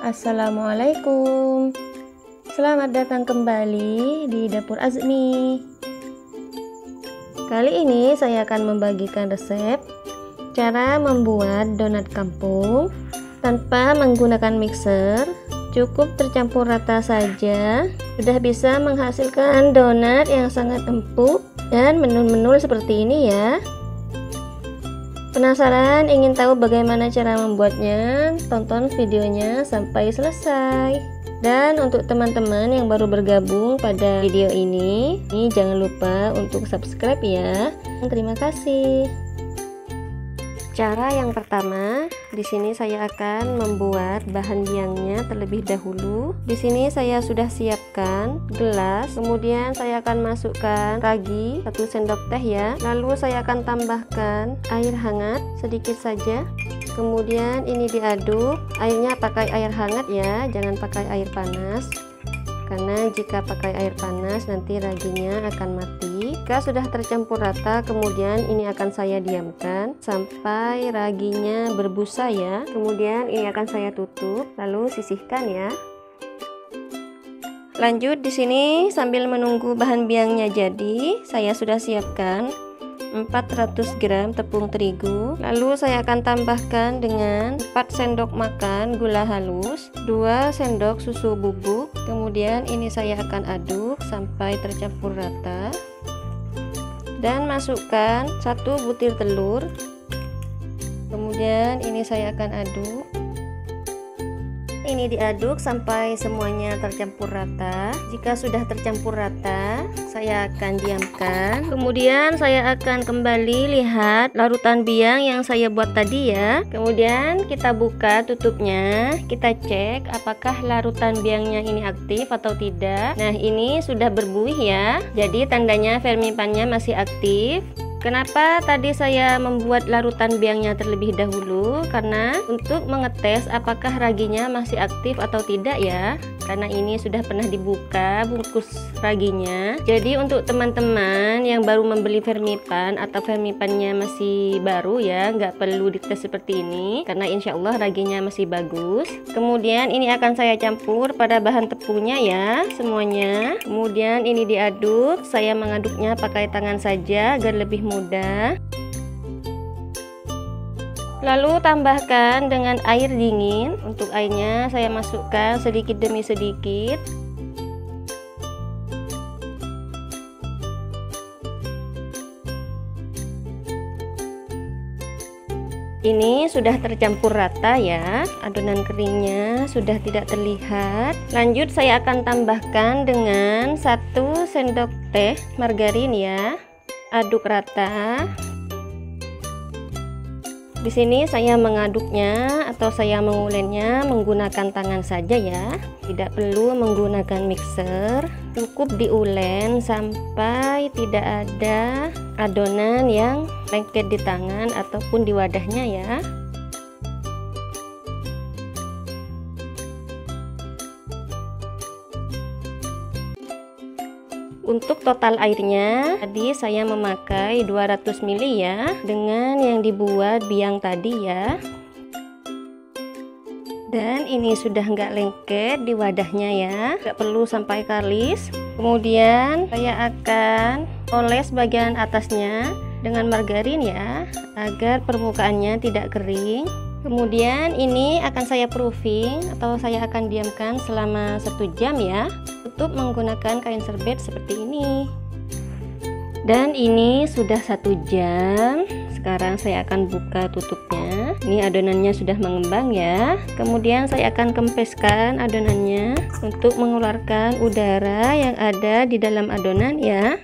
Assalamualaikum. Selamat datang kembali di Dapur Azmi. Kali ini saya akan membagikan resep cara membuat donat kampung tanpa menggunakan mixer. Cukup tercampur rata saja sudah bisa menghasilkan donat yang sangat empuk dan menul-menul seperti ini ya. Penasaran ingin tahu bagaimana cara membuatnya? Tonton videonya sampai selesai. Dan untuk teman-teman yang baru bergabung pada video ini jangan lupa untuk subscribe ya. Terima kasih. Cara yang pertama, di sini saya akan membuat bahan biangnya terlebih dahulu. Di sini saya sudah siapkan gelas, kemudian saya akan masukkan ragi 1 sendok teh ya. Lalu saya akan tambahkan air hangat sedikit saja. Kemudian ini diaduk, airnya pakai air hangat ya, jangan pakai air panas. Karena jika pakai air panas nanti raginya akan mati. Jika sudah tercampur rata, kemudian ini akan saya diamkan sampai raginya berbusa ya. Kemudian ini akan saya tutup, lalu sisihkan ya. Lanjut di sini sambil menunggu bahan biangnya jadi, saya sudah siapkan 400 gram tepung terigu. Lalu saya akan tambahkan dengan 4 sendok makan gula halus, 2 sendok susu bubuk. Kemudian ini saya akan aduk sampai tercampur rata. Dan masukkan 1 butir telur. Kemudian ini saya akan aduk. Ini diaduk sampai semuanya tercampur rata. Jika sudah tercampur rata, saya akan diamkan. Kemudian saya akan kembali lihat larutan biang yang saya buat tadi ya. Kemudian kita buka tutupnya, kita cek apakah larutan biangnya ini aktif atau tidak. Nah, ini sudah berbuih ya. Jadi tandanya fermentannya masih aktif. Kenapa tadi saya membuat larutan biangnya terlebih dahulu? Karena untuk mengetes apakah raginya masih aktif atau tidak ya. Karena ini sudah pernah dibuka bungkus raginya. Jadi untuk teman-teman yang baru membeli fermipan atau fermipannya masih baru ya, nggak perlu dites seperti ini. Karena insya Allah raginya masih bagus. Kemudian ini akan saya campur pada bahan tepungnya ya, semuanya. Kemudian ini diaduk. Saya mengaduknya pakai tangan saja agar lebih mudah. Lalu tambahkan dengan air dingin. Untuk airnya saya masukkan sedikit demi sedikit. Ini sudah tercampur rata ya, adonan keringnya sudah tidak terlihat. Lanjut saya akan tambahkan dengan 1 sendok teh margarin ya. Aduk rata. Di sini saya mengaduknya atau saya mengulennya menggunakan tangan saja ya. Tidak perlu menggunakan mixer. Cukup diulen sampai tidak ada adonan yang lengket di tangan ataupun di wadahnya ya. Untuk total airnya tadi saya memakai 200 ml ya, dengan yang dibuat biang tadi ya. Dan ini sudah nggak lengket di wadahnya ya, nggak perlu sampai kalis. Kemudian saya akan oles bagian atasnya dengan margarin ya, agar permukaannya tidak kering. Kemudian ini akan saya proofing atau saya akan diamkan selama 1 jam ya. Tutup menggunakan kain serbet seperti ini. Dan ini sudah 1 jam. Sekarang saya akan buka tutupnya. Ini adonannya sudah mengembang ya. Kemudian saya akan kempeskan adonannya untuk mengeluarkan udara yang ada di dalam adonan ya.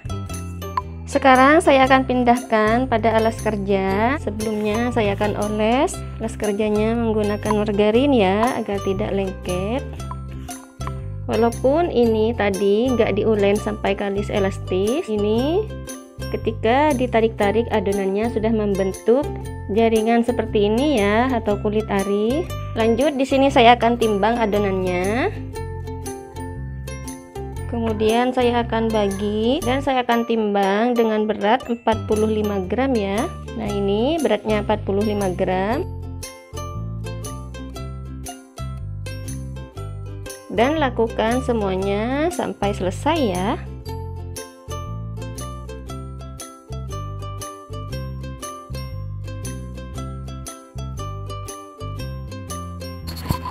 Sekarang saya akan pindahkan pada alas kerja. Sebelumnya saya akan oles alas kerjanya menggunakan margarin ya, agar tidak lengket. Walaupun ini tadi nggak diulen sampai kalis elastis, ini ketika ditarik-tarik adonannya sudah membentuk jaringan seperti ini ya, atau kulit ari. Lanjut di sini saya akan timbang adonannya. Kemudian saya akan bagi dan saya akan timbang dengan berat 45 gram ya. Nah, ini beratnya 45 gram. dan lakukan semuanya sampai selesai ya.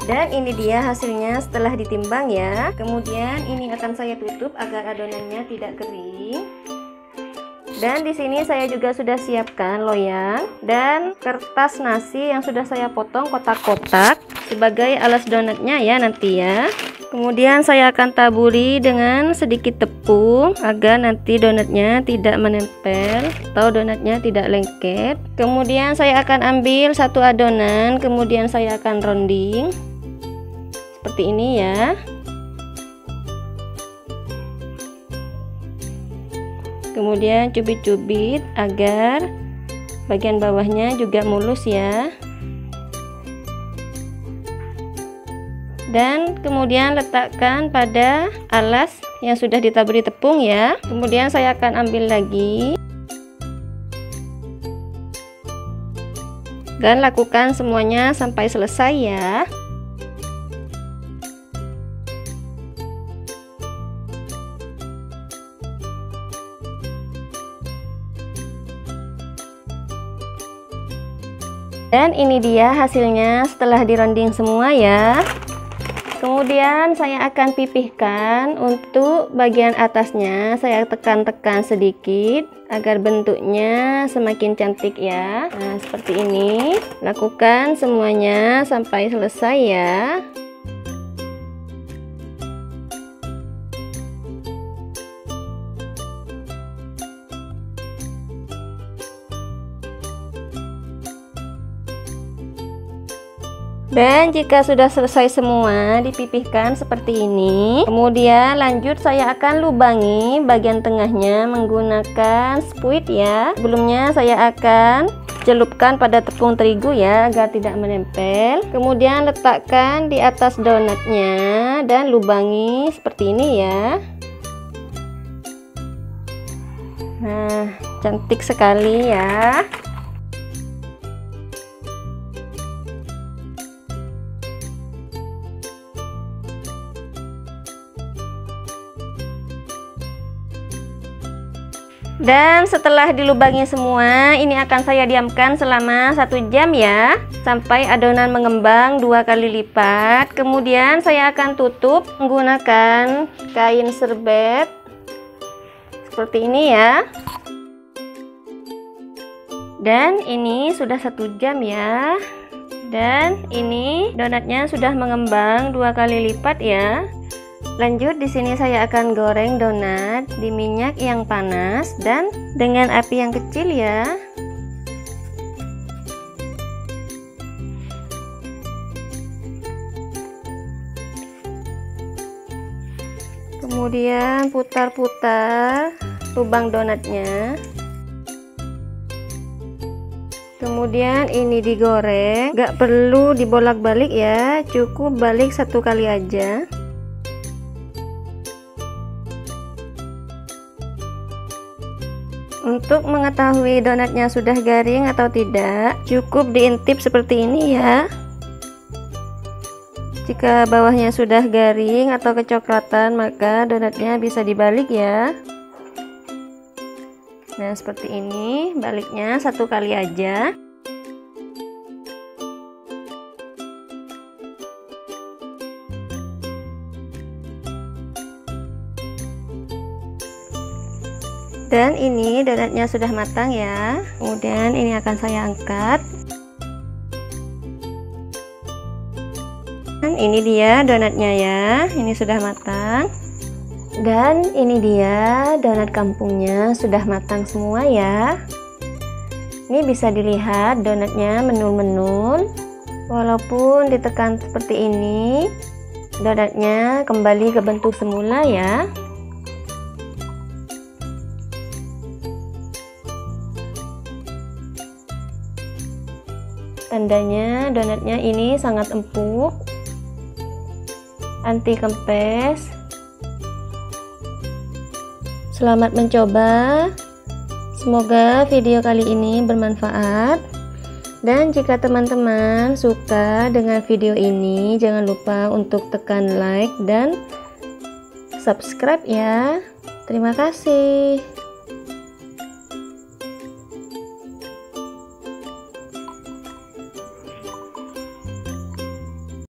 Dan ini dia hasilnya setelah ditimbang ya. Kemudian ini akan saya tutup agar adonannya tidak kering. Dan di sini saya juga sudah siapkan loyang dan kertas nasi yang sudah saya potong kotak-kotak sebagai alas donatnya ya nanti ya. Kemudian saya akan taburi dengan sedikit tepung agar nanti donatnya tidak menempel atau donatnya tidak lengket. Kemudian saya akan ambil satu adonan, kemudian saya akan rounding seperti ini ya. Kemudian cubit-cubit agar bagian bawahnya juga mulus ya. Dan kemudian letakkan pada alas yang sudah ditaburi tepung ya. Kemudian saya akan ambil lagi dan lakukan semuanya sampai selesai ya. Dan ini dia hasilnya setelah dironding semua ya. Kemudian saya akan pipihkan untuk bagian atasnya. Saya tekan-tekan sedikit agar bentuknya semakin cantik ya. Nah, seperti ini. Lakukan semuanya sampai selesai ya. Dan jika sudah selesai semua dipipihkan seperti ini, kemudian lanjut saya akan lubangi bagian tengahnya menggunakan spuit ya. Sebelumnya saya akan celupkan pada tepung terigu ya agar tidak menempel. Kemudian letakkan di atas donatnya dan lubangi seperti ini ya. Nah, cantik sekali ya. Dan setelah dilubangi semua, ini akan saya diamkan selama 1 jam ya, sampai adonan mengembang 2 kali lipat. Kemudian saya akan tutup menggunakan kain serbet seperti ini ya. Dan ini sudah 1 jam ya. Dan ini donatnya sudah mengembang 2 kali lipat ya. Lanjut di sini saya akan goreng donat di minyak yang panas dan dengan api yang kecil ya. Kemudian putar-putar lubang donatnya. Kemudian ini digoreng, gak perlu dibolak-balik ya, cukup balik 1 kali aja. Untuk mengetahui donatnya sudah garing atau tidak, cukup diintip seperti ini ya. Jika bawahnya sudah garing atau kecoklatan, maka donatnya bisa dibalik ya. Nah, seperti ini, baliknya 1 kali aja. Dan ini donatnya sudah matang ya. Kemudian ini akan saya angkat. Dan ini dia donatnya ya. Ini sudah matang. Dan ini dia donat kampungnya sudah matang semua ya. Ini bisa dilihat donatnya menul-menul. Walaupun ditekan seperti ini, donatnya kembali ke bentuk semula ya. Tandanya donatnya ini sangat empuk, anti kempes. Selamat mencoba. Semoga video kali ini bermanfaat. Dan jika teman-teman suka dengan video ini, jangan lupa untuk tekan like dan subscribe ya. Terima kasih.